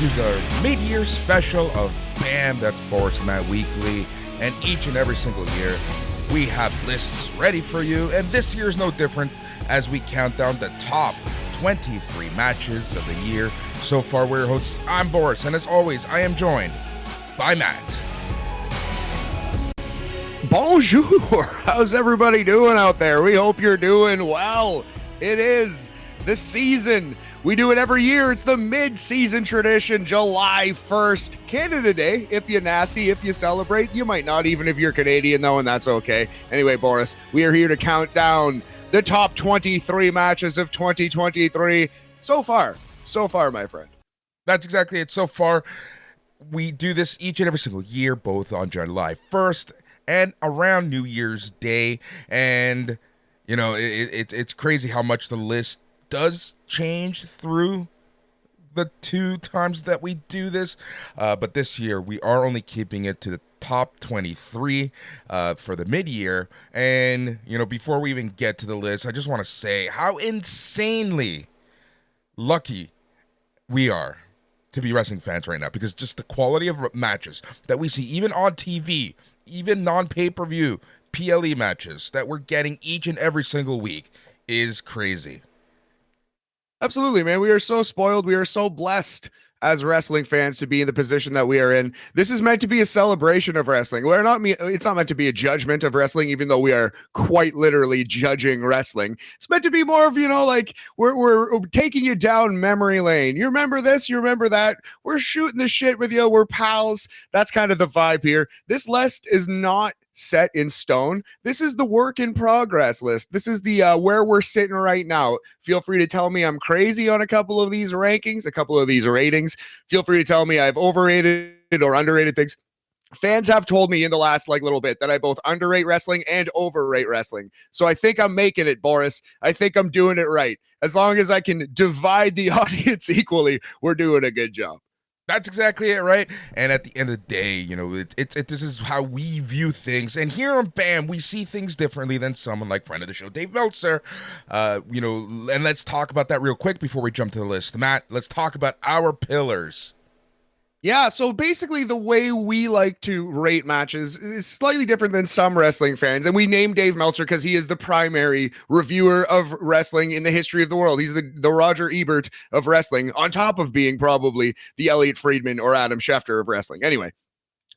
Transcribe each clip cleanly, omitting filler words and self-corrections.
to the mid-year special of BAM! That's Boris and Matt Weekly. And each and every single year, we have lists ready for you. And this year is no different as we count down the top 23 matches of the year. So far, we're your hosts. I'm Boris, and as always, I am joined by Matt. Bonjour! How's everybody doing out there? We hope you're doing well. It is the season. We do it every year. It's the mid-season tradition, July 1st. Canada Day, if you're nasty, if you celebrate. You might not, even if you're Canadian, though, and that's okay. Anyway, Boris, we are here to count down the top 23 matches of 2023. So far, my friend. That's exactly it. So far, we do this each and every single year, both on July 1st and around New Year's Day. And, you know, it's crazy how much the list does change through the two times that we do this, but this year we are only keeping it to the top 23 for the mid-year. And you know, before we even get to the list, I just want to say how insanely lucky we are to be wrestling fans right now, because just the quality of matches that we see, even on TV, even non-pay-per-view PLE matches that we're getting each and every single week, is crazy. Absolutely, man. We are so spoiled. We are so blessed as wrestling fans to be in the position that we are in. This is meant to be a celebration of wrestling. It's not meant to be a judgment of wrestling, even though we are quite literally judging wrestling. It's meant to be more of, you know, like we're taking you down memory lane. You remember this? You remember that? We're shooting the shit with you. We're pals. That's kind of the vibe here. This list is not set in stone. This is the work in progress list. This is the where we're sitting right now. Feel free to tell me I'm crazy on a couple of these rankings, a couple of these ratings. Feel free to tell me I've overrated or underrated things. Fans have told me in the last little bit that I both underrate wrestling and overrate wrestling. So I think I'm making it, Boris. I think I'm doing it right. As long as I can divide the audience equally, we're doing a good job. That's exactly it, right? And at the end of the day, you know, this is how we view things. And here on BAM, we see things differently than someone like friend of the show, Dave Meltzer. You know, and let's talk about that real quick before we jump to the list. Matt, let's talk about our pillars. Yeah, so basically the way we like to rate matches is slightly different than some wrestling fans. And we named Dave Meltzer because he is the primary reviewer of wrestling in the history of the world. He's the Roger Ebert of wrestling, on top of being probably the Elliot Friedman or Adam Schefter of wrestling. Anyway,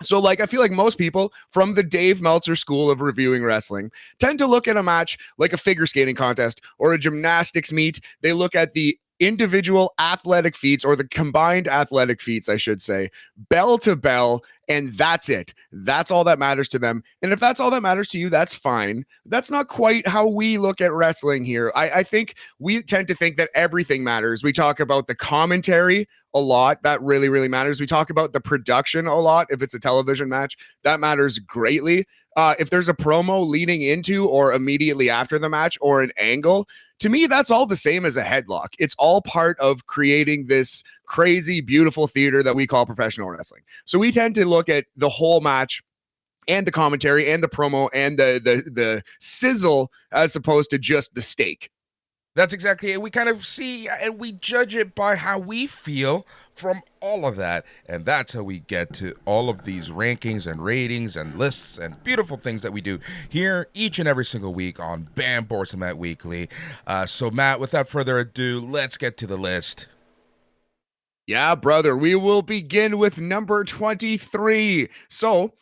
so I feel like most people from the Dave Meltzer school of reviewing wrestling tend to look at a match like a figure skating contest or a gymnastics meet. They look at the individual athletic feats, or the combined athletic feats, I should say, bell to bell, and that's it. That's all that matters to them. And if that's all that matters to you, that's fine. That's not quite how we look at wrestling here. I think we tend to think that everything matters. We talk about the commentary a lot. That really, really matters. We talk about the production a lot. If it's a television match, that matters greatly. If there's a promo leading into or immediately after the match, or an angle, to me, that's all the same as a headlock. It's all part of creating this crazy, beautiful theater that we call professional wrestling. So we tend to look at the whole match and the commentary and the promo and the sizzle as opposed to just the steak. That's exactly it. We kind of see and we judge it by how we feel from all of that. And that's how we get to all of these rankings and ratings and lists and beautiful things that we do here each and every single week on BAM! Boris and Matt Weekly. So Matt, without further ado, let's get to the list. Yeah, brother, we will begin with number 23. So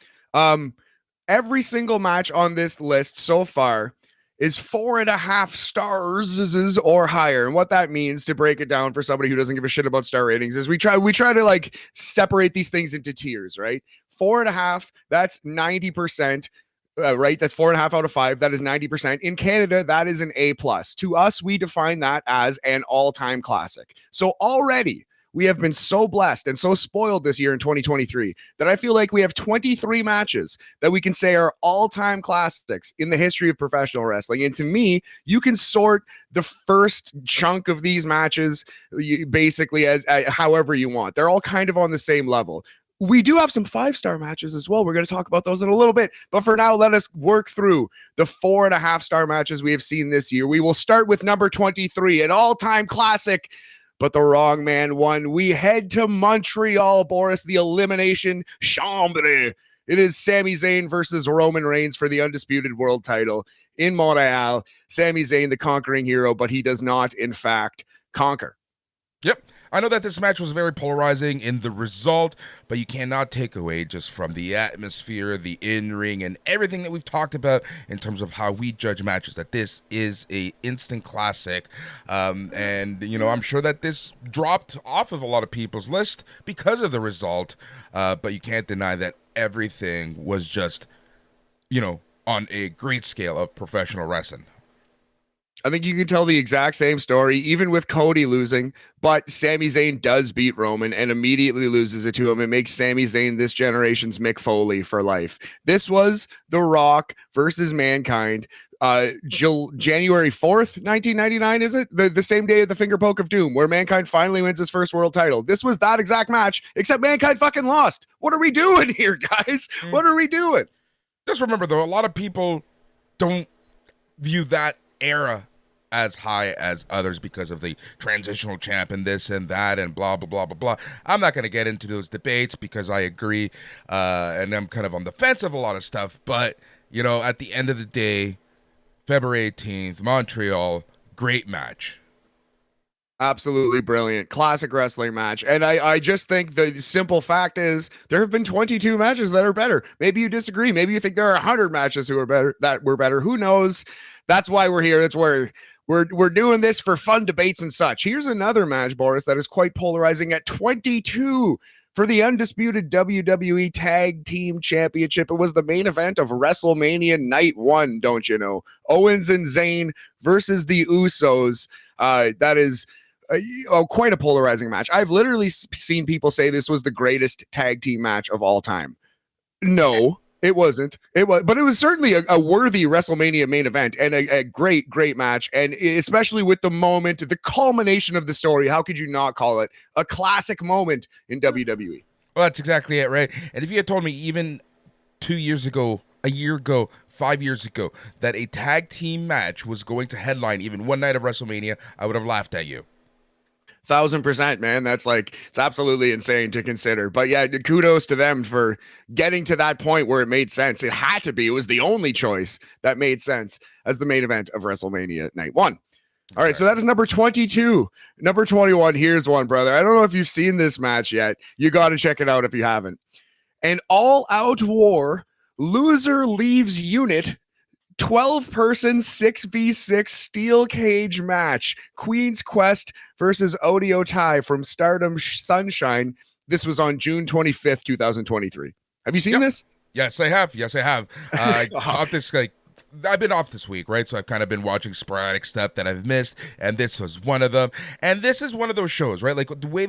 every single match on this list so far is 4.5 stars or higher. And what that means, to break it down for somebody who doesn't give a shit about star ratings, is we try to separate these things into tiers, right? 4.5, that's 90%. Right, that's 4.5 out of 5. That is 90%. In Canada, that is an A+. To us, we define that as an all-time classic. So already, we have been so blessed and so spoiled this year in 2023 that I feel like we have 23 matches that we can say are all-time classics in the history of professional wrestling. And to me, you can sort the first chunk of these matches basically as however you want. They're all kind of on the same level. We do have some 5-star matches as well. We're going to talk about those in a little bit. But for now, let us work through the 4.5-star matches we have seen this year. We will start with number 23, an all-time classic, but the wrong man won. We head to Montreal, Boris, the elimination chambre. It is Sami Zayn versus Roman Reigns for the undisputed world title in Montreal. Sami Zayn, the conquering hero, but he does not, in fact, conquer. Yep. I know that this match was very polarizing in the result, but you cannot take away just from the atmosphere, the in-ring, and everything that we've talked about in terms of how we judge matches, that this is a instant classic. And, you know, I'm sure that this dropped off of a lot of people's list because of the result, but you can't deny that everything was just, you know, on a great scale of professional wrestling. I think you can tell the exact same story, even with Cody losing, but Sami Zayn does beat Roman and immediately loses it to him. It makes Sami Zayn this generation's Mick Foley for life. This was The Rock versus Mankind. January 4th, 1999, is it? The same day of the Finger Poke of Doom, where Mankind finally wins his first world title. This was that exact match, except Mankind fucking lost. What are we doing here, guys? What are we doing? Just remember, though, a lot of people don't view that era as high as others because of the transitional champ and this and that and blah, blah, blah, blah, blah. I'm not going to get into those debates because I agree, and I'm kind of on the fence of a lot of stuff. But, you know, at the end of the day, February 18th, Montreal, great match. Absolutely brilliant. Classic wrestling match. And I just think the simple fact is there have been 22 matches that are better. Maybe you disagree. Maybe you think there are 100 matches that were better. Who knows? That's why we're here. That's where we're doing this for fun debates and such. Here's another match, Boris, that is quite polarizing at 22 for the undisputed WWE Tag Team Championship. It was the main event of WrestleMania Night 1, don't you know? Owens and Zayn versus the Usos. That is quite a polarizing match. I've literally seen people say this was the greatest tag team match of all time. No, it wasn't. But it was certainly a worthy WrestleMania main event and a great, great match. And especially with the moment, the culmination of the story, how could you not call it a classic moment in WWE? Well, that's exactly it, right? And if you had told me even 2 years ago, a year ago, 5 years ago, that a tag team match was going to headline even one night of WrestleMania, I would have laughed at you. 1,000%, man. That's like, it's absolutely insane to consider. But yeah, kudos to them for getting to that point where it made sense. It had to be. It was the only choice that made sense as the main event of WrestleMania Night 1. All right, so that is number 22. Number 21, here's one, brother. I don't know if you've seen this match yet. You got to check it out if you haven't. An all-out war, loser leaves unit, 12-person 6v6 steel cage match. Queen's Quest versus Odio Tai from Stardom Sunshine. This was on June 25th, 2023. Have you seen this? Yes, I have. I've been off this week, right? So I've kind of been watching sporadic stuff that I've missed, and this was one of them. And this is one of those shows, right? Like the way,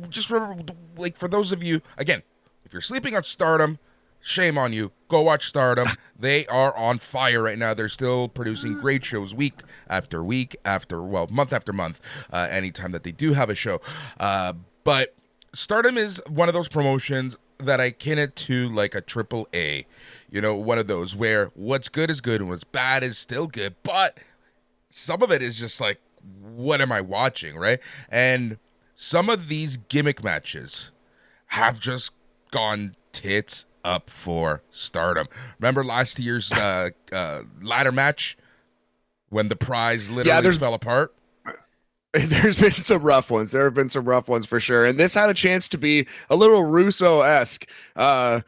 just remember, like for those of you, again, if you're sleeping on Stardom, shame on you. Go watch Stardom. They are on fire right now. They're still producing great shows week after week month after month, anytime that they do have a show. But Stardom is one of those promotions that I kin it to like a triple A. You know, one of those where what's good is good and what's bad is still good. But some of it is just like, what am I watching, right? And some of these gimmick matches have just gone tits up for Stardom. Remember last year's ladder match when the prize literally fell apart? There's been some rough ones. There have been some rough ones for sure. And this had a chance to be a little Russo-esque. But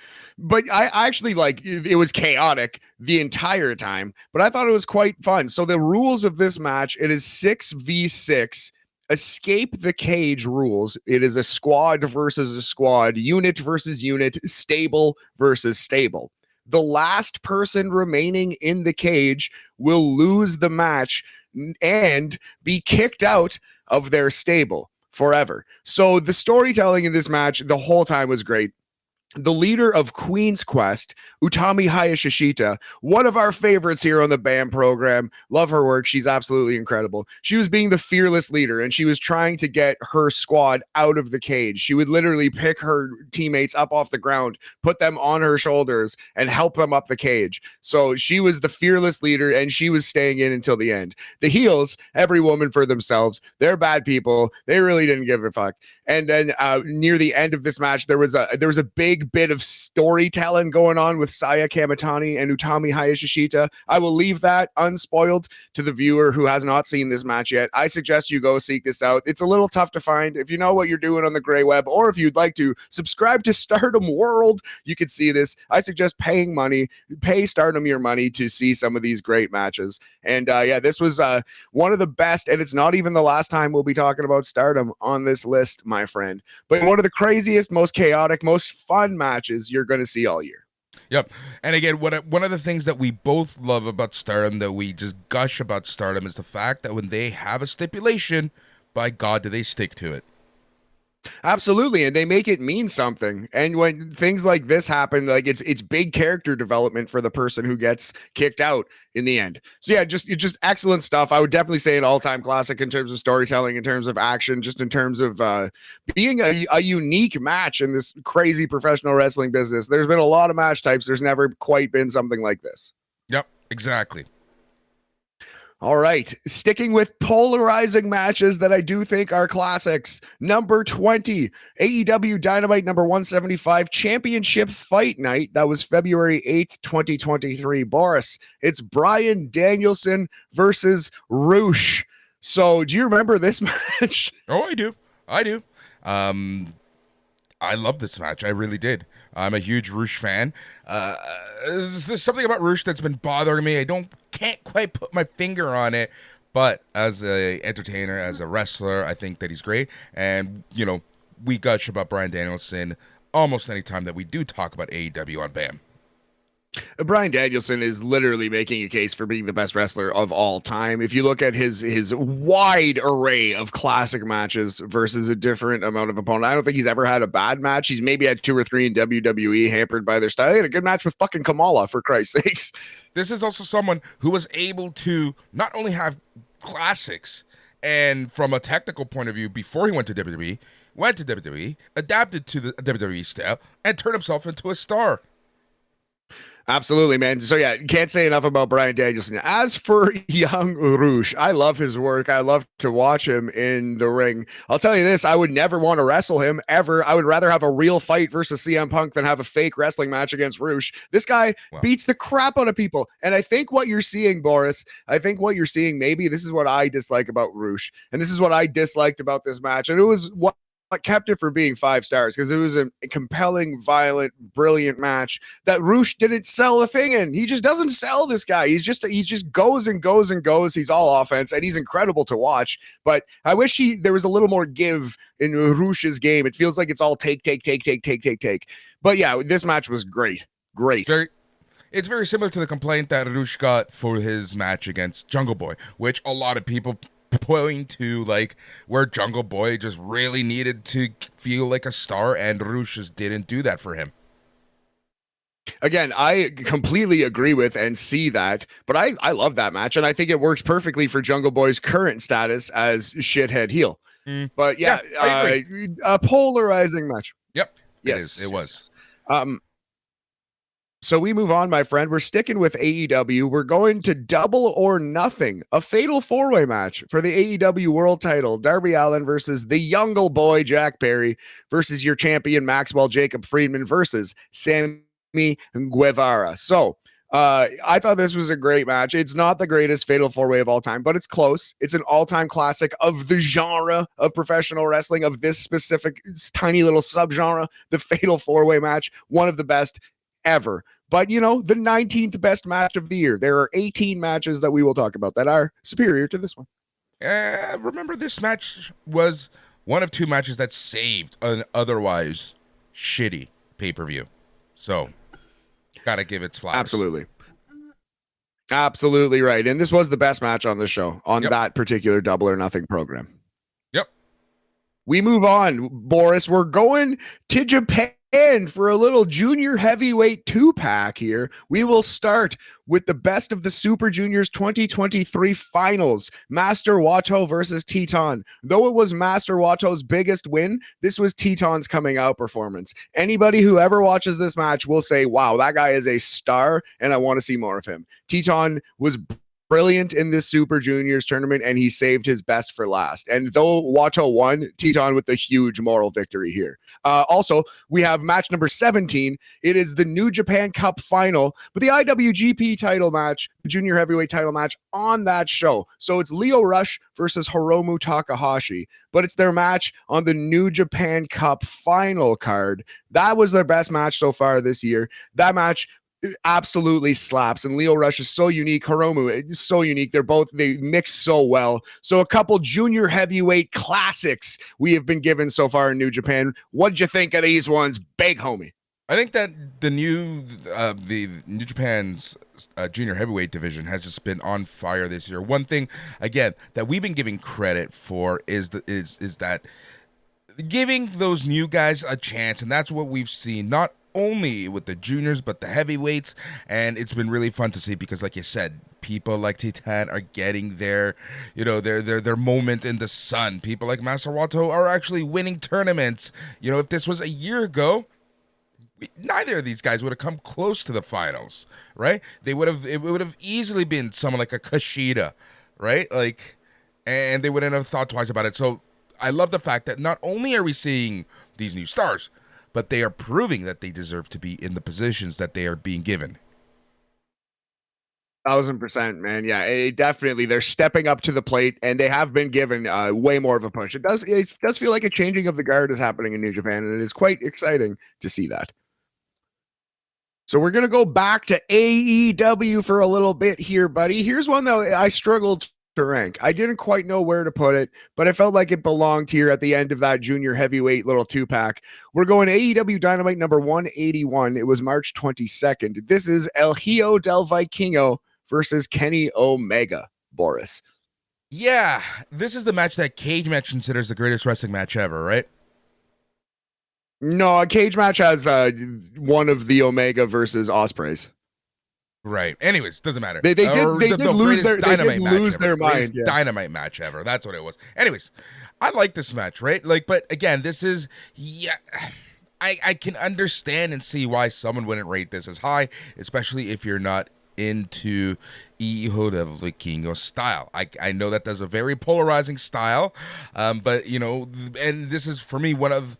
I actually it was chaotic the entire time, but I thought it was quite fun. So the rules of this match, it is 6v6. Escape the cage rules. It is a squad versus a squad, unit versus unit, stable versus stable. The last person remaining in the cage will lose the match and be kicked out of their stable forever. So the storytelling in this match the whole time was great. the leader of Queen's Quest, Utami Hayashishita, one of our favorites here on the BAM program. Love her work. She's absolutely incredible. She was being the fearless leader, and she was trying to get her squad out of the cage. She would literally pick her teammates up off the ground, put them on her shoulders, and help them up the cage. So she was the fearless leader, and she was staying in until the end. The heels, every woman for themselves. They're bad people. They really didn't give a fuck. And then near the end of this match, there was a big bit of storytelling going on with Saya Kamitani and Utami Hayashishita. I will leave that unspoiled to the viewer who has not seen this match yet. I suggest you go seek this out. It's a little tough to find. If you know what you're doing on the gray web, or if you'd like to subscribe to Stardom World, you can see this. I suggest paying money, pay Stardom your money to see some of these great matches. And yeah, this was one of the best, and it's not even the last time we'll be talking about Stardom on this list, my friend. But one of the craziest, most chaotic, most fun matches you're going to see all year. Yep. And again, one of the things that we both love about Stardom, that we just gush about Stardom, is the fact that when they have a stipulation, by God, do they stick to it. Absolutely, and they make it mean something. And when things like this happen, like it's big character development for the person who gets kicked out in the end. So yeah, just excellent stuff. I would definitely say an all-time classic in terms of storytelling, in terms of action, just in terms of being a unique match in this crazy professional wrestling business. There's been a lot of match types. There's never quite been something like this. Yep, exactly. All right, sticking with polarizing matches that I do think are classics. Number 20, AEW Dynamite number 175 Championship Fight Night. That was February 8th, 2023. Boris, it's Bryan Danielson versus Roosh. So do you remember this match? Oh, I do. I love this match. I really did. I'm a huge Roosh fan. There's something about Roosh that's been bothering me. Can't quite put my finger on it, but as a entertainer, as a wrestler, I think that he's great. And we gush about Bryan Danielson almost any time that we do talk about AEW on BAM. Bryan Danielson is literally making a case for being the best wrestler of all time. If you look at his wide array of classic matches versus a different amount of opponent, I don't think he's ever had a bad match. He's maybe had 2 or 3 in WWE, hampered by their style. He had a good match with fucking Kamala, for Christ's sakes. This is also someone who was able to not only have classics, and from a technical point of view, before he went to WWE, adapted to the WWE style, and turned himself into a star. Absolutely, man. So yeah, can't say enough about Bryan Danielson. As for young Roosh, I love his work. I love to watch him in the ring. I'll tell you this, I would never want to wrestle him ever. I would rather have a real fight versus CM Punk than have a fake wrestling match against Roosh. This guy beats the crap out of people. And I think what you're seeing, Boris, maybe this is what I dislike about Roosh. And this is what I disliked about this match. And it was what kept it from being 5 stars, because it was a compelling, violent, brilliant match that Roosh didn't sell a thing in. He just doesn't sell this guy. He just goes and goes and goes. He's all offense, and he's incredible to watch. But I wish there was a little more give in Roosh's game. It feels like it's all take. But yeah, this match was great. It's very similar to the complaint that Roosh got for his match against Jungle Boy, which a lot of people point to, like, where Jungle Boy just really needed to feel like a star, and Roosh just didn't do that for him. Again, I completely agree with and see that, but I love that match, and I think it works perfectly for Jungle Boy's current status as shithead heel. But yeah, a polarizing match. Yep. Yes, it was. So we move on, my friend. We're sticking with AEW. We're going to Double or Nothing, a fatal 4-way match for the AEW World Title. Darby Allin versus the Jungle Boy Jack Perry versus your champion Maxwell Jacob Friedman versus Sammy Guevara. So I thought this was a great match. It's not the greatest fatal 4-way of all time, but it's close. It's an all-time classic of the genre of professional wrestling, of this specific tiny little subgenre, the fatal 4-way match, one of the best ever. But, the 19th best match of the year. There are 18 matches that we will talk about that are superior to this one. Remember, this match was one of 2 matches that saved an otherwise shitty pay-per-view. So, gotta give it flowers. Absolutely right. And this was the best match on the show, on that particular Double or Nothing program. Yep. We move on, Boris. We're going to Japan. And for a little junior heavyweight two pack here, we will start with the best of the Super Juniors 2023 finals, Master Wato versus Teton. Though it was Master Wato's biggest win, this was Teton's coming out performance. Anybody who ever watches this match will say, wow, that guy is a star, and I want to see more of him. Teton was brilliant in this Super Juniors tournament, and he saved his best for last. And though Wato won, Teton with a huge moral victory here. Also, we have match number 17. It is the New Japan Cup final, but the IWGP title match, the junior heavyweight title match on that show. So it's Leo Rush versus Hiromu Takahashi, but it's their match on the New Japan Cup final card. That was their best match so far this year. That match absolutely slaps, and Leo Rush is so unique. Hiromu is so unique. They mix so well. So a couple junior heavyweight classics we have been given so far in New Japan. What'd you think of these ones, big homie? I think that the New Japan's junior heavyweight division has just been on fire this year. One thing again that we've been giving credit for is that giving those new guys a chance, and that's what we've seen not only with the juniors but the heavyweights, and it's been really fun to see because, like you said, people like Titan are getting their moment in the sun. People like Master Wato are actually winning tournaments. If this was a year ago, neither of these guys would have come close to the finals, right? It would have easily been someone like a Kushida, right? And they wouldn't have thought twice about it. So I love the fact that not only are we seeing these new stars, but they are proving that they deserve to be in the positions that they are being given. 1,000%, man. Yeah, definitely. They're stepping up to the plate, and they have been given way more of a push. It does feel like a changing of the guard is happening in New Japan, and it is quite exciting to see that. So we're gonna go back to AEW for a little bit here, buddy. Here's one that I struggled to rank. I didn't quite know where to put it, but I felt like it belonged here at the end of that junior heavyweight little two pack. We're going AEW Dynamite number 181. It was March 22nd. This is El Hijo del Vikingo versus Kenny Omega, Boris. Yeah, this is the match that Cage Match considers the greatest wrestling match ever, right? No, a cage match has one of the Omega versus Ospreys. Right. Anyways, doesn't matter. They did lose their mind. Yeah. Dynamite match ever. That's what it was. Anyways, I like this match, right? But again, this is I can understand and see why someone wouldn't rate this as high, especially if you're not into Hijo del Vikingo style. I know that there's a very polarizing style, but and this is for me one of,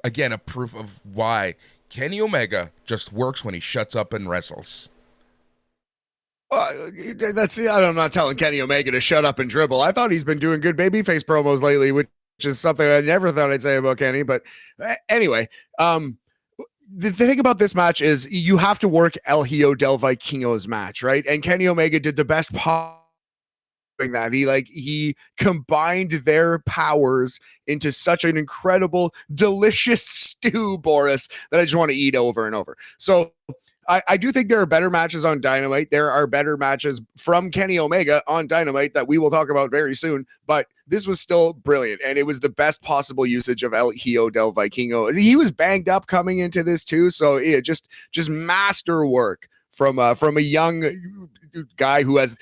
again, a proof of why Kenny Omega just works when he shuts up and wrestles. I'm not telling Kenny Omega to shut up and dribble. I thought he's been doing good babyface promos lately, which is something I never thought I'd say about Kenny. But anyway, the thing about this match is you have to work El Hijo del Vikingo's match, right? And Kenny Omega did the best that he combined their powers into such an incredible, delicious stew, Boris, that I just want to eat over and over. So I do think there are better matches on Dynamite. There are better matches from Kenny Omega on Dynamite that we will talk about very soon, but this was still brilliant, and it was the best possible usage of El Hijo del Vikingo. He was banged up coming into this too, so yeah, just masterwork from a young guy who has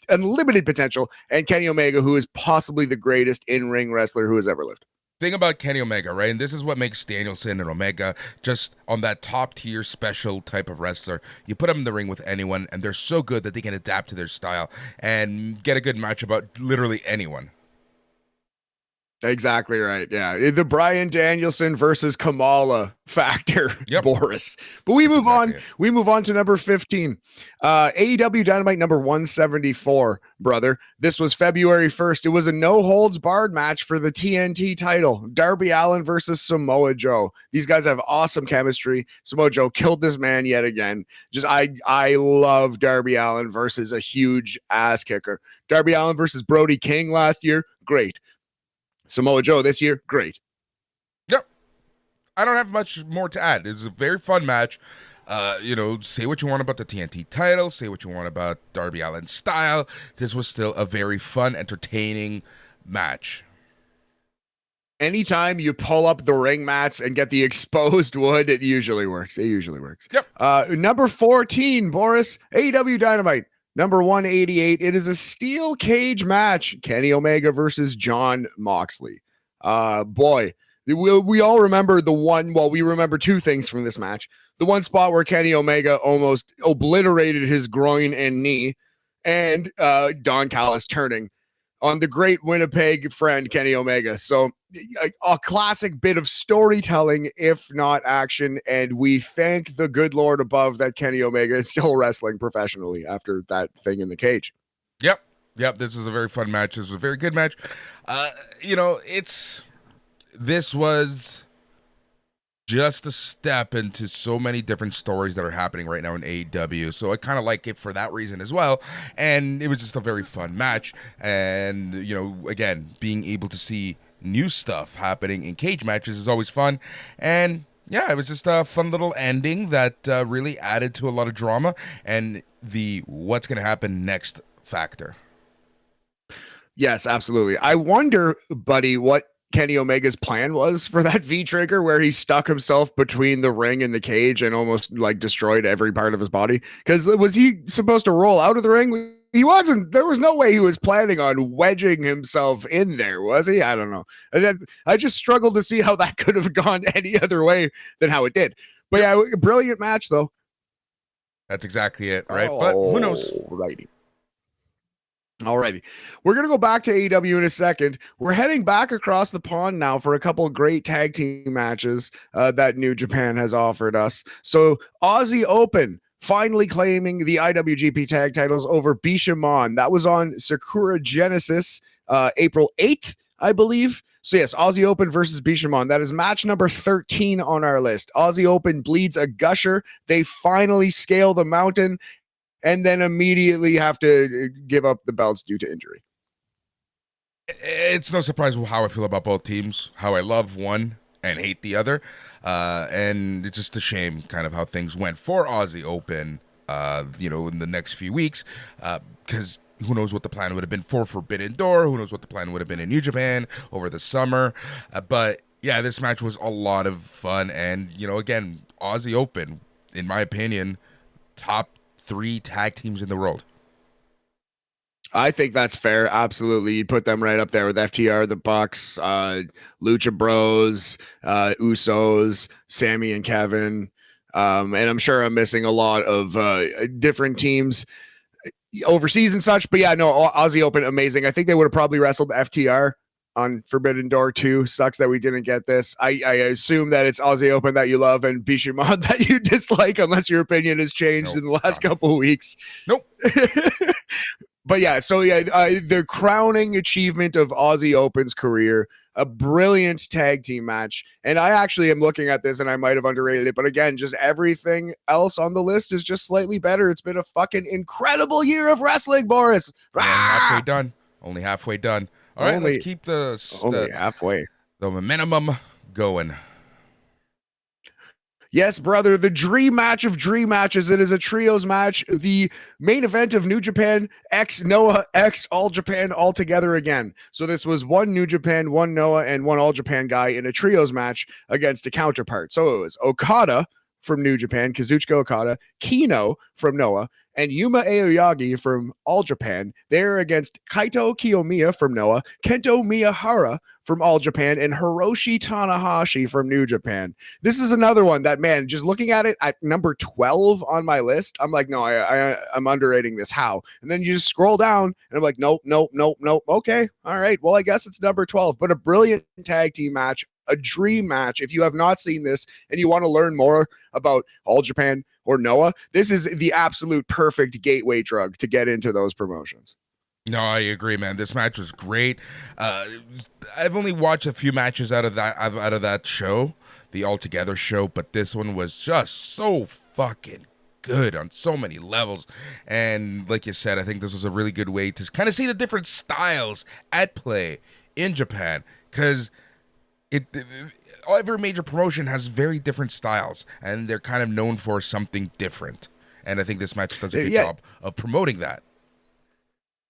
unlimited potential, and Kenny Omega, who is possibly the greatest in-ring wrestler who has ever lived. Thing about Kenny Omega, right? And this is what makes Danielson and Omega just on that top tier special type of wrestler. You put them in the ring with anyone, and they're so good that they can adapt to their style and get a good match about literally anyone. Exactly right. Yeah. The Bryan Danielson versus Kamala factor, yep. Boris. But we move on. We move on to number 15. AEW Dynamite number 174, brother. This was February 1st. It was a no holds barred match for the TNT title. Darby Allin versus Samoa Joe. These guys have awesome chemistry. Samoa Joe killed this man yet again. I love Darby Allin versus a huge ass kicker. Darby Allin versus Brody King last year. Great. Samoa Joe this year, great. Yep. I don't have much more to add. It was a very fun match. Say what you want about the TNT title, say what you want about Darby Allin's style. This was still a very fun, entertaining match. anytime you pull up the ring mats and get the exposed wood, it usually works. It usually works. Yep. Number 14, Boris, AEW Dynamite. Number 188, it is a steel cage match. Kenny Omega versus Jon Moxley. Boy, we all remember the one. Well, we remember two things from this match. The one spot where Kenny Omega almost obliterated his groin and knee, and Don Callis turning on the great Winnipeg friend Kenny Omega. So a classic bit of storytelling, if not action. And we thank the good Lord above that Kenny Omega is still wrestling professionally after that thing in the cage. Yep. Yep. This is a very fun match. This is a very good match. This was just a step into so many different stories that are happening right now in AEW. So I kind of like it for that reason as well. And it was just a very fun match. And, again, being able to see new stuff happening in cage matches is always fun. And yeah, it was just a fun little ending that really added to a lot of drama and the what's going to happen next factor. Yes, absolutely. I wonder, buddy, what Kenny Omega's plan was for that V trigger where he stuck himself between the ring and the cage and almost like destroyed every part of his body. Because was he supposed to roll out of the ring? He wasn't. There was no way he was planning on wedging himself in there, was he? I don't know. I just struggled to see how that could have gone any other way than how it did. But yeah, brilliant match though. That's exactly it, right? But who knows? Righty. Alrighty. We're going to go back to AEW in a second. We're heading back across the pond now for a couple of great tag team matches that New Japan has offered us. So Aussie Open finally claiming the IWGP tag titles over Bishamon. That was on Sakura Genesis April 8th, I believe. So yes, Aussie Open versus Bishamon. That is match number 13 on our list. Aussie Open bleeds a gusher. They finally scale the mountain and then immediately have to give up the belts due to injury. It's no surprise how I feel about both teams, how I love one and hate the other. And it's just a shame kind of how things went for Aussie Open, in the next few weeks, because who knows what the plan would have been for Forbidden Door, who knows what the plan would have been in New Japan over the summer. But yeah, this match was a lot of fun. And, again, Aussie Open, in my opinion, top 3 tag teams in the world. I think that's fair. Absolutely. You'd put them right up there with FTR, the Bucks, Lucha Bros, Usos, Sammy and Kevin. And I'm sure I'm missing a lot of different teams overseas and such. But yeah, no, Aussie Open, amazing. I think they would have probably wrestled FTR on Forbidden Door 2. Sucks that we didn't get this. I assume that it's Aussie Open that you love and Bishamon that you dislike, unless your opinion has changed in the last couple of weeks. Nope. But yeah, so yeah, the crowning achievement of Aussie Open's career, a brilliant tag team match. And I actually am looking at this and I might have underrated it. But again, just everything else on the list is just slightly better. It's been a fucking incredible year of wrestling, Boris. Only halfway done. All right, let's keep the halfway. The minimum going. Yes, brother, the dream match of dream matches. It is a trios match. The main event of New Japan X Noah X All Japan all together again. So this was one New Japan, one Noah, and one All Japan guy in a trios match against a counterpart. So it was Okada from New Japan, Kazuchika Okada, Kino from Noah, and Yuma Aoyagi from All Japan. They're against Kaito Kiyomiya from Noah, Kento Miyahara from All Japan, and Hiroshi Tanahashi from New Japan. This is another one that, man, just looking at it at number 12 on my list, I'm like, no, I'm underrating this. How? And then you just scroll down, and I'm like, nope. Okay, all right, well, I guess it's number 12, but a brilliant tag team match, a dream match. If you have not seen this and you want to learn more about All Japan or Noah, this is the absolute perfect gateway drug to get into those promotions. No, I agree, man. This match was great. I've only watched a few matches out of that show, the All Together show, but this one was just so fucking good on so many levels. And like you said, I think this was a really good way to kind of see the different styles at play in Japan, because every major promotion has very different styles, and they're kind of known for something different. And I think this match does a good job of promoting that.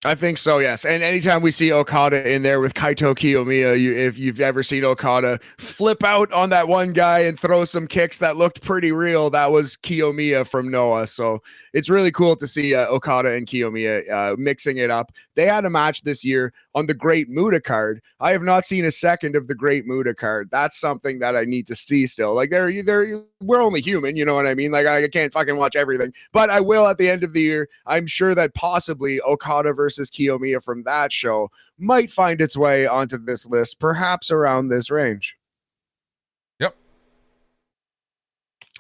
I think so, yes. And anytime we see Okada in there with Kaito Kiyomiya, if you've ever seen Okada flip out on that one guy and throw some kicks that looked pretty real, that was Kiyomiya from Noah. So it's really cool to see Okada and Kiyomiya mixing it up. They had a match this year on the Great Muta card. I have not seen a second of the Great Muta card. That's something that I need to see still. Like we're only human, you know what I mean? Like I can't fucking watch everything, but I will at the end of the year. I'm sure that possibly Okada versus Kiyomiya from that show might find its way onto this list, perhaps around this range. Yep.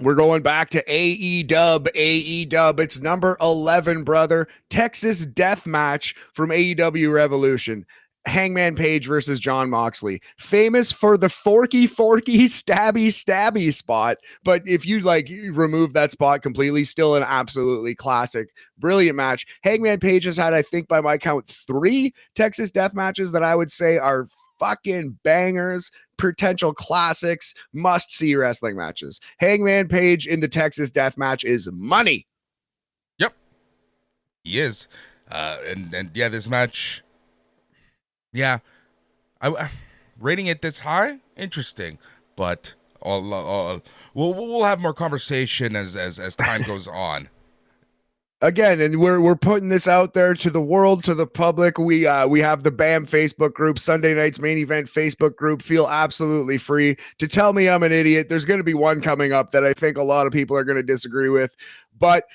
We're going back to AEW. AEW. It's number 11, brother. Texas Death Match from AEW Revolution. Hangman Page versus John Moxley, famous for the forky stabby spot. But if you like remove that spot completely, still an absolutely classic, brilliant match. Hangman Page has had, I think by my count, 3 Texas Death Matches that I would say are fucking bangers, potential classics, must see wrestling matches. Hangman Page in the Texas Death Match is money. Yep. He is. And yeah, this match. Yeah, I rating it this high, interesting, but we'll have more conversation as time goes on. Again, and we're putting this out there to the world, to the public. We have the BAM Facebook group, Sunday Night's Main Event Facebook group. Feel absolutely free to tell me I'm an idiot. There's going to be one coming up that I think a lot of people are going to disagree with, but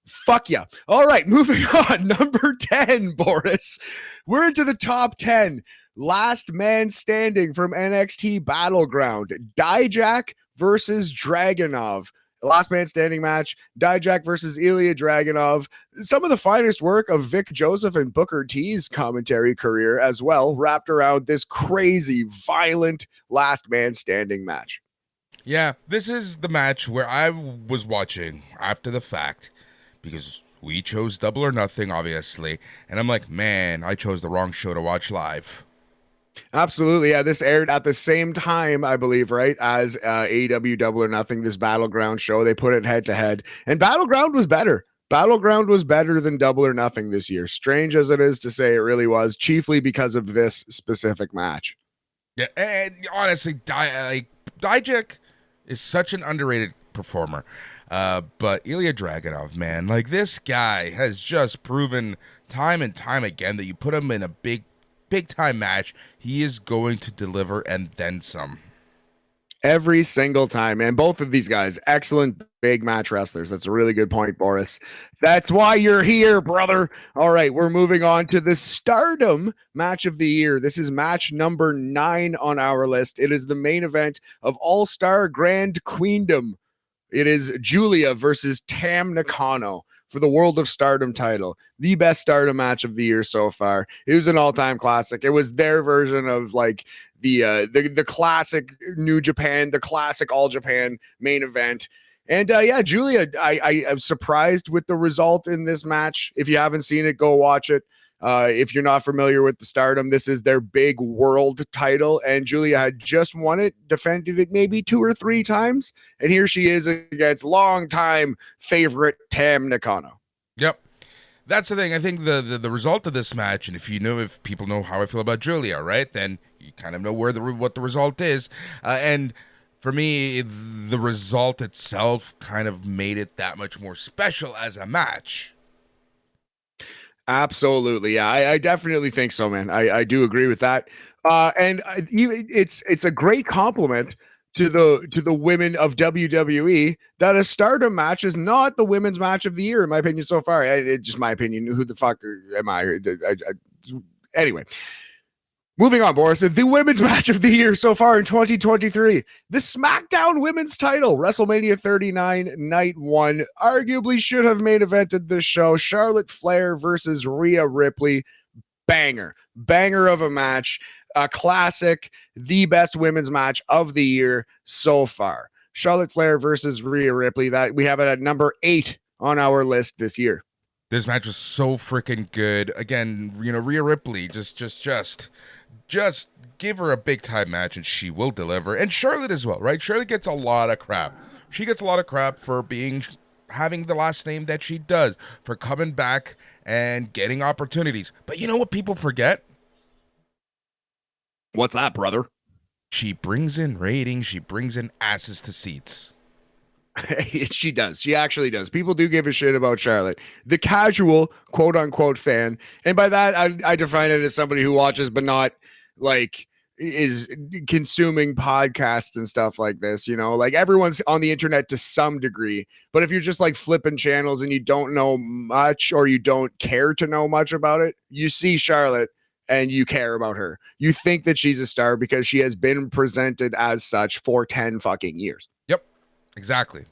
fuck yeah. All right, moving on. Number 10, Boris. We're into the top 10. Last man standing from NXT Battleground. Dijak versus Dragunov. Last man standing match. Dijak versus Ilya Dragunov. Some of the finest work of Vic Joseph and Booker T's commentary career as well, wrapped around this crazy, violent last man standing match. Yeah, this is the match where I was watching after the fact, because we chose Double or Nothing, obviously. And I'm like, man, I chose the wrong show to watch live. Absolutely. Yeah, this aired at the same time, I believe, right, as AEW Double or Nothing, this Battleground show. They put it head to head, and Battleground was better. Battleground was better than Double or Nothing this year. Strange as it is to say, it really was, chiefly because of this specific match. Yeah, and honestly, Dijak is such an underrated performer. But Ilya Dragunov, man, like this guy has just proven time and time again that you put him in a big time match, he is going to deliver and then some. Every single time, and both of these guys, excellent big match wrestlers. That's a really good point, Boris. That's why you're here, brother. All right, we're moving on to the Stardom match of the year. This is match number 9 on our list. It is the main event of All-Star Grand Queendom. It is Julia versus Tam Nakano for the World of Stardom title. The best Stardom match of the year so far. It was an all-time classic. It was their version of like the classic New Japan, the classic All Japan main event. And yeah, Julia, I am surprised with the result in this match. If you haven't seen it, go watch it. If you're not familiar with the Stardom, this is their big world title, and Julia had just won it, defended it maybe 2 or 3 times, and here she is against longtime favorite Tam Nakano. Yep, that's the thing. I think the result of this match, and if people know how I feel about Julia, right, then you kind of know what the result is, and for me, the result itself kind of made it that much more special as a match. Absolutely. Yeah, I definitely think so, man. I do agree with that. And it's a great compliment to the women of WWE that a Stardom match is not the women's match of the year, in my opinion, so far. It's just my opinion. Who the fuck am I? Anyway. Moving on, Boris, the women's match of the year so far in 2023, the SmackDown women's title, WrestleMania 39, night 1, arguably should have main evented this show. Charlotte Flair versus Rhea Ripley. Banger of a match, a classic, the best women's match of the year so far. Charlotte Flair versus Rhea Ripley, that we have it at number 8 on our list this year. This match was so freaking good. Again, Rhea Ripley, just give her a big time match and she will deliver. And Charlotte as well, right? Charlotte gets a lot of crap. She gets a lot of crap for having the last name that she does, for coming back and getting opportunities. But you know what people forget? What's that, brother? She brings in ratings, she brings in asses to seats. She does. She actually does. People do give a shit about Charlotte. The casual quote unquote fan, and by that I define it as somebody who watches but not like is consuming podcasts and stuff like this, you know, like everyone's on the internet to some degree. But if you're just like flipping channels and you don't know much or you don't care to know much about it, you see Charlotte and you care about her. You think that she's a star because she has been presented as such for 10 fucking years. Yep, exactly.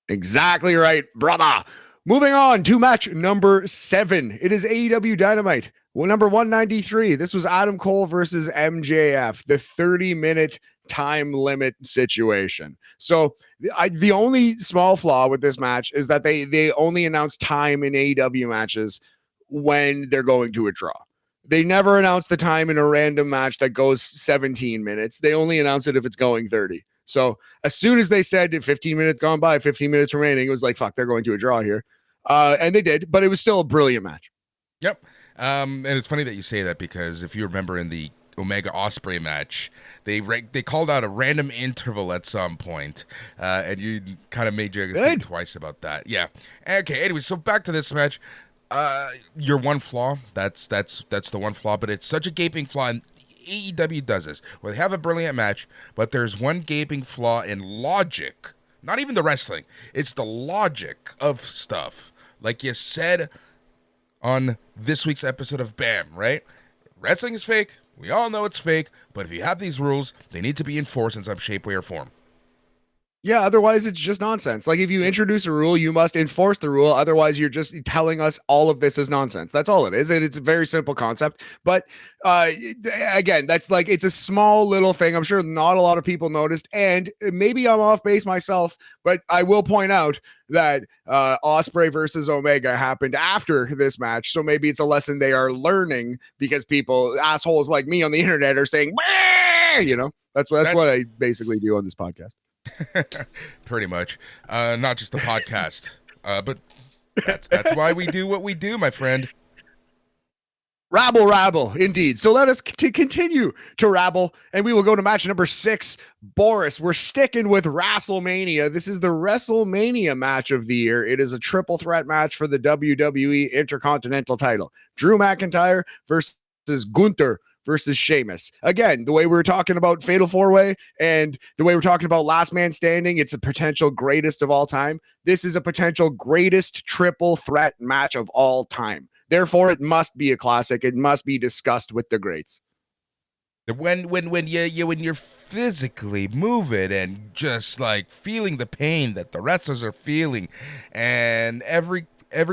Exactly right, brother. Moving on to match number 7. It is AEW Dynamite. Well, number 193. This was Adam Cole versus MJF, the 30-minute time limit situation. So the only small flaw with this match is that they only announce time in AEW matches when they're going to a draw. They never announce the time in a random match that goes 17 minutes. They only announce it if it's going 30. So as soon as they said 15 minutes gone by, 15 minutes remaining, it was like, fuck, they're going to a draw here. And they did, but it was still a brilliant match. Yep. And it's funny that you say that because if you remember in the Omega Osprey match, they called out a random interval at some point, and you kind of made you think twice about that. Yeah. Okay. Anyway, so back to this match. Your one flaw. That's the one flaw, but it's such a gaping flaw. And AEW does this where they have a brilliant match, but there's one gaping flaw in logic. Not even the wrestling. It's the logic of stuff. Like you said on this week's episode of BAM, right? Wrestling is fake. We all know it's fake. But if you have these rules, they need to be enforced in some shape, way, or form. Yeah, otherwise it's just nonsense. Like if you introduce a rule, you must enforce the rule. Otherwise, you're just telling us all of this is nonsense. That's all it is. And it's a very simple concept. But again, that's like it's a small little thing. I'm sure not a lot of people noticed. And maybe I'm off base myself, but I will point out that Osprey versus Omega happened after this match. So maybe it's a lesson they are learning because people, assholes like me on the internet, are saying, you know, that's what I basically do on this podcast. Pretty much. Not just the podcast, but that's why we do what we do, my friend. Rabble, indeed. So let us continue to rabble, and we will go to match number 6. Boris, we're sticking with WrestleMania. This is the WrestleMania match of the year. It is a triple threat match for the WWE Intercontinental title. Drew McIntyre versus Gunther versus Sheamus. Again, the way we were talking about Fatal 4-Way and the way we're talking about Last Man Standing, it's a potential greatest of all time. This is a potential greatest triple threat match of all time. Therefore, it must be a classic. It must be discussed with the greats. When you're physically moving and just like feeling the pain that the wrestlers are feeling, and every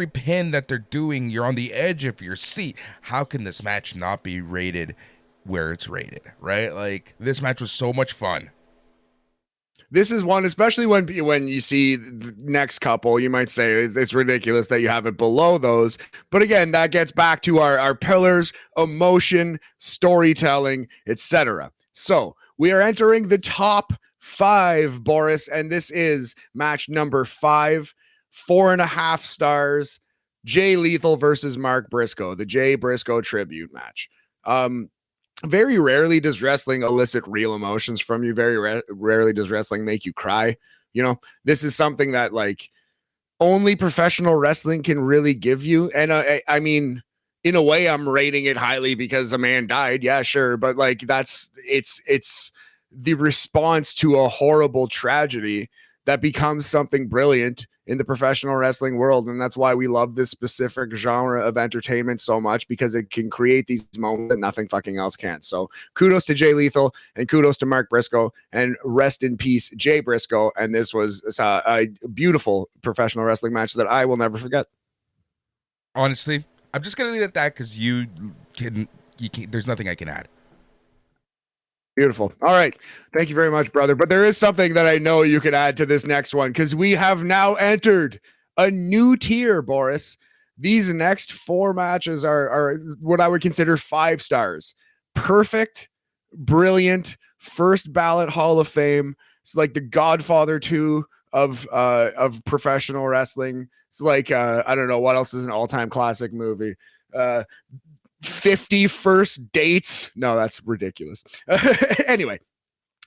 pin that they're doing, you're on the edge of your seat. How can this match not be rated where it's rated, right? Like, this match was so much fun. This is one, especially when you see the next couple, you might say it's ridiculous that you have it below those. But again, that gets back to our pillars: emotion, storytelling, etc. So we are entering the top 5, Boris, and this is match number 5. 4.5 stars. Jay Lethal versus Mark Briscoe, the Jay Briscoe tribute match. Very rarely does wrestling elicit real emotions from you. Very rarely does wrestling make you cry. You know, this is something that like only professional wrestling can really give you. And I mean, in a way, I'm rating it highly because a man died. Yeah, sure. But like it's the response to a horrible tragedy that becomes something brilliant in the professional wrestling world. And that's why we love this specific genre of entertainment so much, because it can create these moments that nothing fucking else can. So kudos to Jay Lethal and kudos to Mark Briscoe, and rest in peace, Jay Briscoe. And this was a beautiful professional wrestling match that I will never forget. Honestly, I'm just going to leave it at that because you can, there's nothing I can add. Beautiful. All right. Thank you very much, brother. But there is something that I know you can add to this next one, because we have now entered a new tier, Boris. These next 4 matches are what I would consider 5 stars. Perfect, brilliant, first ballot Hall of Fame. It's like the Godfather 2 of professional wrestling. It's like I don't know what else is an all-time classic movie. 50 First Dates. No, that's ridiculous. Anyway,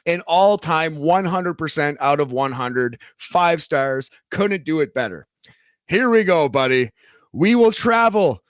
an all-time 100% out of 100, 5 stars. Couldn't do it better. Here we go, buddy. We will travel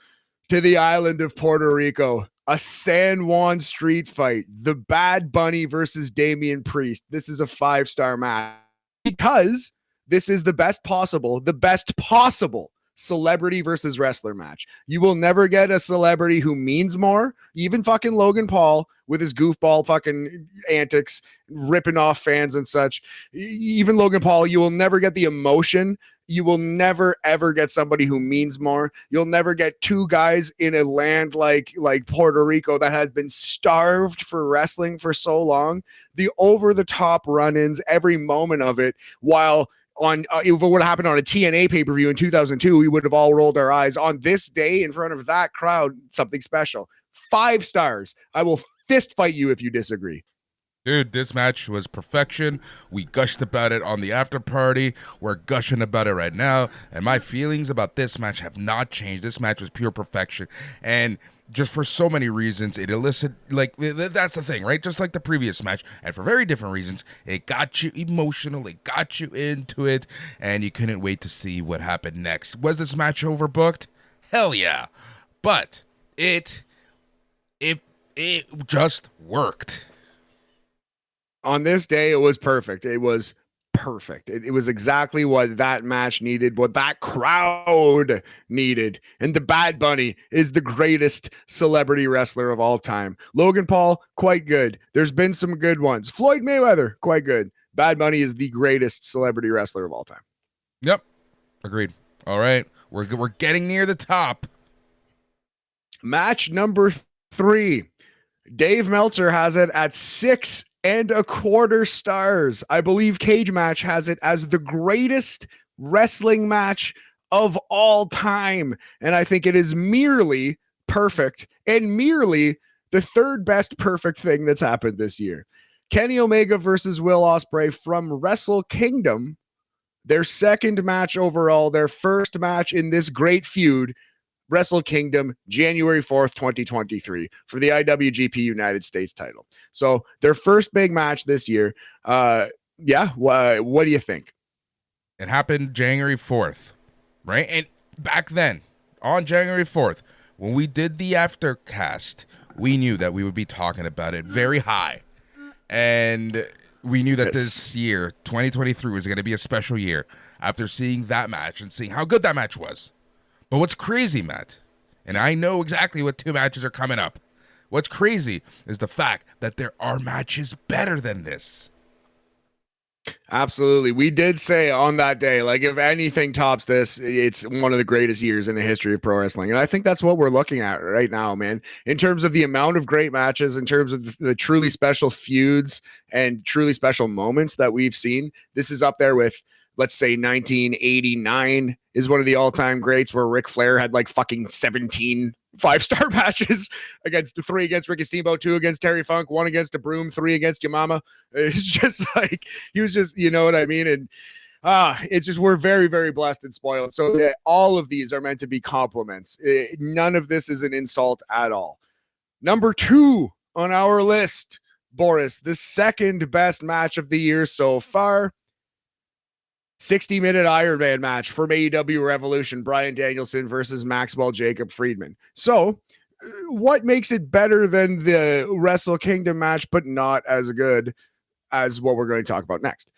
to the island of Puerto Rico. A San Juan street fight. The Bad Bunny versus Damian Priest. This is a 5-star match because this is the best possible celebrity versus wrestler match. You will never get a celebrity who means more. Even fucking Logan Paul with his goofball fucking antics, ripping off fans and such. Even Logan Paul, you will never get the emotion. You will never ever get somebody who means more. You'll never get two guys in a land like Puerto Rico that has been starved for wrestling for so long. The over the top run-ins, every moment of it, while on if it would have happened on a TNA pay-per-view in 2002, we would have all rolled our eyes. On this day in front of that crowd, something special. 5 stars. I will fist fight you if you disagree. Dude, this match was perfection. We gushed about it on the after party. We're gushing about it right now. And my feelings about this match have not changed. This match was pure perfection. And just for so many reasons, it elicited, like, that's the thing, right? Just like the previous match. And for very different reasons, it got you emotional. It got you into it. And you couldn't wait to see what happened next. Was this match overbooked? Hell yeah. But it just worked. On this day, it was perfect. It was perfect. It was exactly what that match needed, what that crowd needed. And the Bad Bunny is the greatest celebrity wrestler of all time. Logan Paul, quite good. There's been some good ones. Floyd Mayweather, quite good. Bad Bunny is the greatest celebrity wrestler of all time. Yep. Agreed. All right. We're getting near the top. Match number 3. Dave Meltzer has it at 6.25 stars. I believe Cage Match has it as the greatest wrestling match of all time. And I think it is merely perfect and merely the third best perfect thing that's happened this year. Kenny Omega versus Will Ospreay from Wrestle Kingdom. Their second match overall, their first match in this great feud. Wrestle Kingdom, January 4th, 2023, for the IWGP United States title. So their first big match this year. What do you think? It happened January 4th, right? And back then, on January 4th, when we did the aftercast, we knew that we would be talking about it very high. And we knew that this year, 2023, was going to be a special year after seeing that match and seeing how good that match was. But what's crazy, Matt, and I know exactly what 2 matches are coming up. What's crazy is the fact that there are matches better than this. Absolutely. We did say on that day, like, if anything tops this, it's one of the greatest years in the history of pro wrestling. And I think that's what we're looking at right now, man. In terms of the amount of great matches, in terms of the truly special feuds and truly special moments that we've seen, this is up there with, let's say, 1989 is one of the all-time greats, where Ric Flair had like fucking 17 5-star matches against 3 against Ricky Steamboat, 2 against Terry Funk, 1 against the Broom, 3 against your mama. It's just like, he was just, you know what I mean? And it's just, we're very, very blessed and spoiled. So all of these are meant to be compliments. None of this is an insult at all. Number 2 on our list, Boris, the second best match of the year so far. 60-minute Iron Man match from AEW Revolution, Bryan Danielson versus Maxwell Jacob Friedman. So what makes it better than the Wrestle Kingdom match, but not as good as what we're going to talk about next?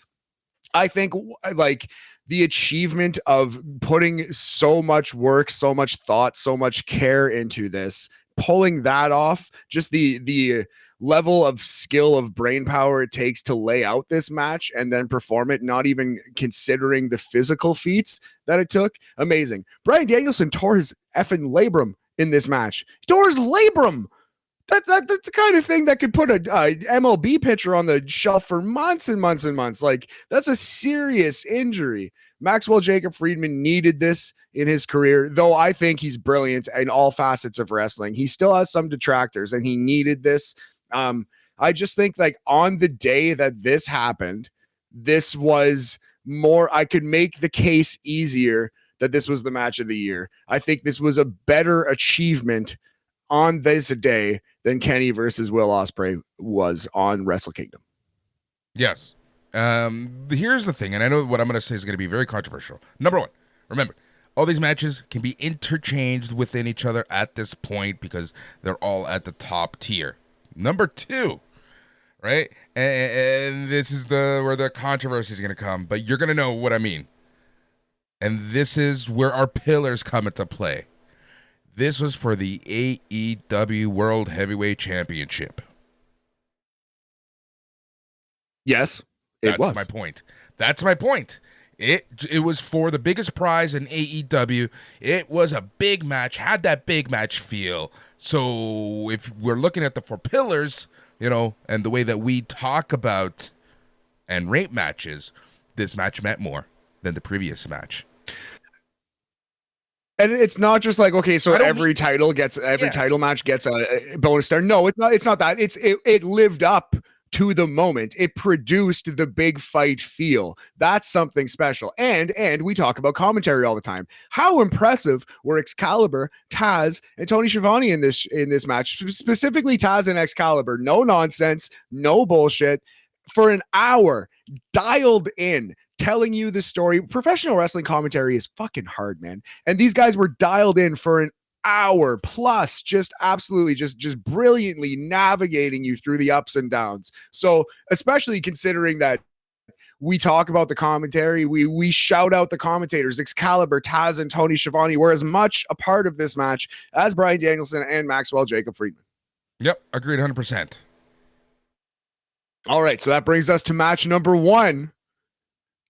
I think, like, the achievement of putting so much work, so much thought, so much care into this, pulling that off, just the level of skill, of brain power it takes to lay out this match and then perform it, not even considering the physical feats that it took. Amazing. Bryan Danielson tore his effing labrum in this match. He tore his labrum. That's the kind of thing that could put a MLB pitcher on the shelf for months and months and months. Like, that's a serious injury. Maxwell Jacob Friedman needed this in his career, though I think he's brilliant in all facets of wrestling. He still has some detractors, and he needed this. I just think, like, on the day that this happened, this was I could make the case easier that this was the match of the year. I think this was a better achievement on this day than Kenny versus Will Ospreay was on Wrestle Kingdom. Yes. Here's the thing, and I know what I'm going to say is going to be very controversial. Number one, remember, all these matches can be interchanged within each other at this point because they're all at the top tier. Number two, right? And this is where the controversy is going to come, but you're going to know what I mean. And this is where our pillars come into play. This was for the AEW World Heavyweight Championship. Yes, That's my point. That's my point. It was for the biggest prize in AEW. It was a big match, had that big match feel. So if we're looking at the four pillars, and the way that we talk about and rate matches, this match meant more than the previous match. And it's not just like, okay, so every title match gets a bonus star. No, it's not that. It lived up to the moment. It produced the big fight feel. That's something special. And we talk about commentary all the time. How impressive were Excalibur, Taz, and Tony Schiavone in this match? Specifically Taz and Excalibur. No nonsense, no bullshit. For an hour, dialed in, telling you the story. Professional wrestling commentary is fucking hard, man. And these guys were dialed in for an hour plus, just absolutely just brilliantly navigating you through the ups and downs. So especially considering that we talk about the commentary, we shout out the commentators. Excalibur, Taz, and Tony Schiavone were as much a part of this match as Bryan Danielson and Maxwell Jacob Friedman. Yep, agreed 100%. All right, so that brings us to match number 1.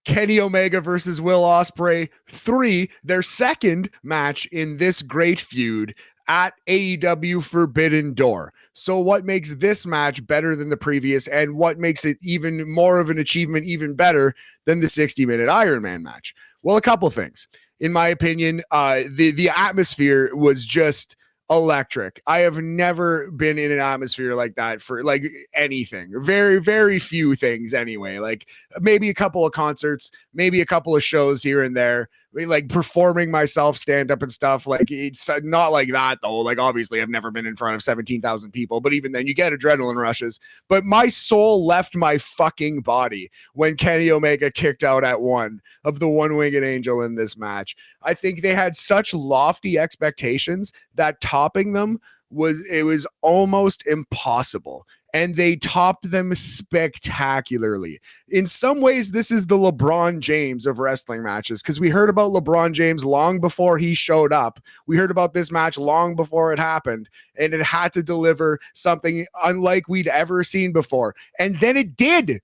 Kenny Omega versus Will Ospreay 3, their second match in this great feud at AEW Forbidden Door. So what makes this match better than the previous, and what makes it even more of an achievement, even better than the 60-minute Iron Man match? Well, a couple things. In my opinion, the atmosphere was just electric. I have never been in an atmosphere like that for like anything. Very, very few things anyway. Like maybe a couple of concerts, maybe a couple of shows here and there, like performing myself stand up and stuff. Like it's not like that though. Like obviously I've never been in front of 17,000 people, but even then you get adrenaline rushes. But my soul left my fucking body when Kenny Omega kicked out at one of the one-winged angel in this match. I think they had such lofty expectations that topping them was almost impossible. And they topped them spectacularly. In some ways, this is the LeBron James of wrestling matches, because we heard about LeBron James long before he showed up. We heard about this match long before it happened, and it had to deliver something unlike we'd ever seen before. And then it did.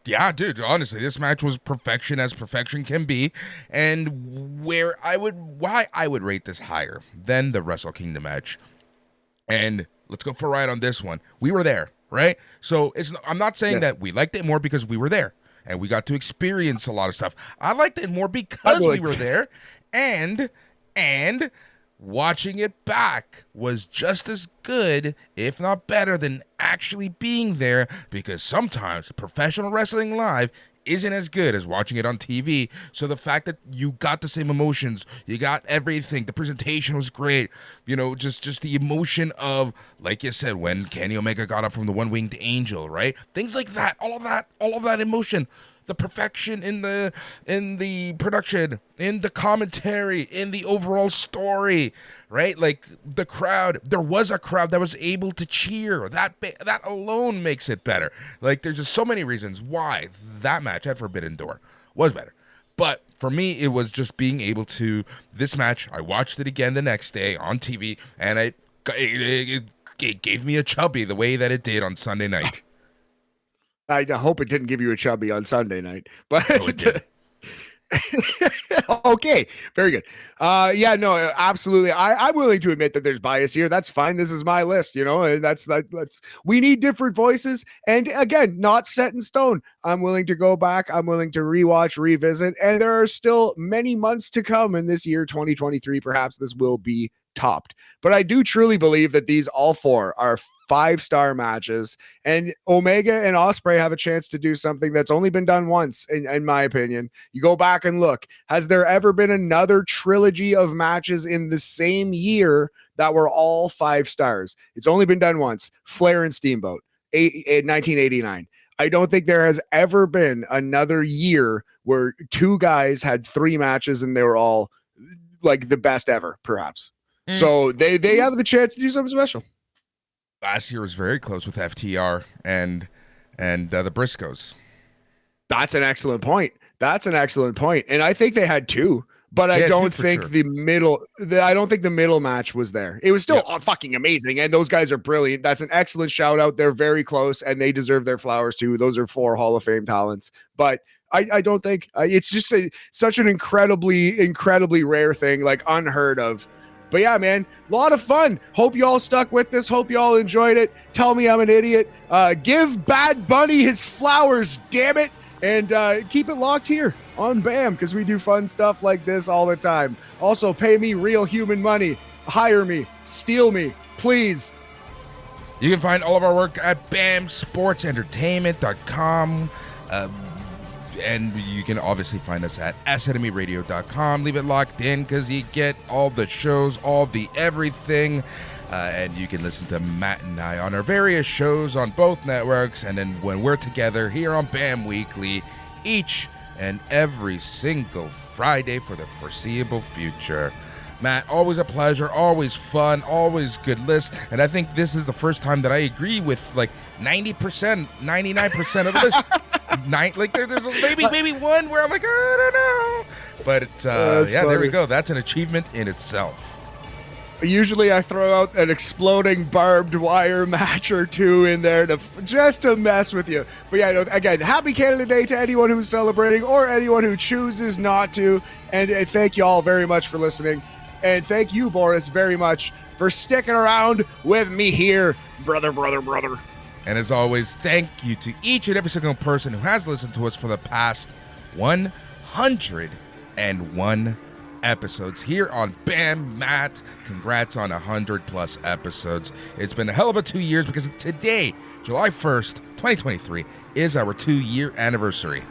Yeah, dude, honestly, this match was perfection as perfection can be, and why I would rate this higher than the Wrestle Kingdom match. And let's go for a ride on this one. We were there, right? So I'm not saying that we liked it more because we were there and we got to experience a lot of stuff. I liked it more because we were there, and watching it back was just as good, if not better, than actually being there, because sometimes professional wrestling live isn't as good as watching it on TV. So the fact that you got the same emotions, you got everything, the presentation was great, just the emotion of, like you said, when Kenny Omega got up from the one-winged angel, right? Things like that, all of that emotion. The perfection in the production, in the commentary, in the overall story, right? Like the crowd, there was a crowd that was able to cheer. That alone makes it better. Like there's just so many reasons why that match at Forbidden Door was better. But for me, it was just being able to, this match, I watched it again the next day on TV, and it gave me a chubby the way that it did on Sunday night. I hope it didn't give you a chubby on Sunday night, but it did. Okay, very good. Yeah, no, absolutely. I'm willing to admit that there's bias here. That's fine. This is my list, and that's we need different voices. And again, not set in stone. I'm willing to go back. I'm willing to rewatch, revisit, and there are still many months to come in this year, 2023. Perhaps this will be topped. But I do truly believe that these all four are 5-star matches, and Omega and Ospreay have a chance to do something that's only been done once, in my opinion. You go back and look. Has there ever been another trilogy of matches in the same year that were all 5 stars? It's only been done once. Flair and Steamboat, 1989. I don't think there has ever been another year where 2 guys had 3 matches and they were all like the best ever, perhaps. So they have the chance to do something special. Last year was very close with FTR and the Briscoes. That's an excellent point. And I think they had 2, but I don't think sure. the middle match was there. It was still fucking amazing, and those guys are brilliant. That's an excellent shout out. They're very close, and they deserve their flowers too. Those are 4 Hall of Fame talents. But I don't think it's just such an incredibly rare thing, like unheard of. But yeah, man, a lot of fun. Hope you all stuck with this. Hope you all enjoyed it. Tell me I'm an idiot. Give Bad Bunny his flowers, damn it. And keep it locked here on BAM, because we do fun stuff like this all the time. Also, pay me real human money. Hire me. Steal me. Please. You can find all of our work at bamsportsentertainment.com. And you can obviously find us at senemyradio.com. Leave it locked in because you get all the shows, all the everything. And you can listen to Matt and I on our various shows on both networks. And then when we're together here on BAM Weekly, each and every single Friday for the foreseeable future. Matt, always a pleasure, always fun, always good list. And I think this is the first time that I agree with like 90%, 99% of the list. There's maybe one where I'm like, I don't know. But there we go. That's an achievement in itself. Usually I throw out an exploding barbed wire match or 2 in there just to mess with you. But yeah, again, happy Canada Day to anyone who's celebrating or anyone who chooses not to. And thank you all very much for listening. And thank you, Boris, very much for sticking around with me here, brother. And as always, thank you to each and every single person who has listened to us for the past 101 episodes here on BAM. Matt, congrats on 100+ episodes. It's been a hell of a 2 years because today, July 1st, 2023, is our 2-year anniversary.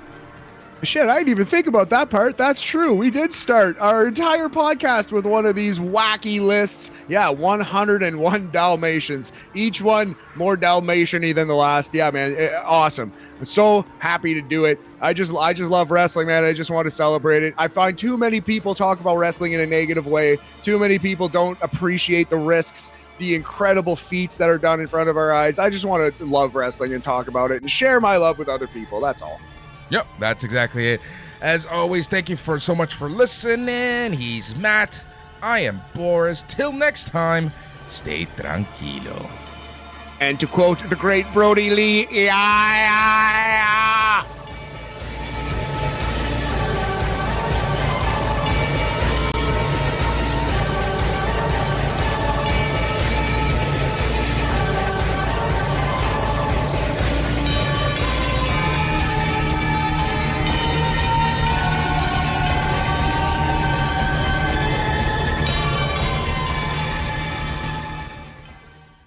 Shit, I didn't even think about that part. That's true. We did start our entire podcast with one of these wacky lists. Yeah, 101 Dalmatians. Each one more Dalmatian-y than the last. Yeah, man, awesome. I'm so happy to do it. I just love wrestling, man. I just want to celebrate it. I find too many people talk about wrestling in a negative way. Too many people don't appreciate the risks, the incredible feats that are done in front of our eyes. I just want to love wrestling and talk about it and share my love with other people. That's all. Yep, that's exactly it. As always, thank you so much for listening. He's Matt. I am Boris. Till next time, stay tranquilo. And to quote the great Brody Lee, yeah.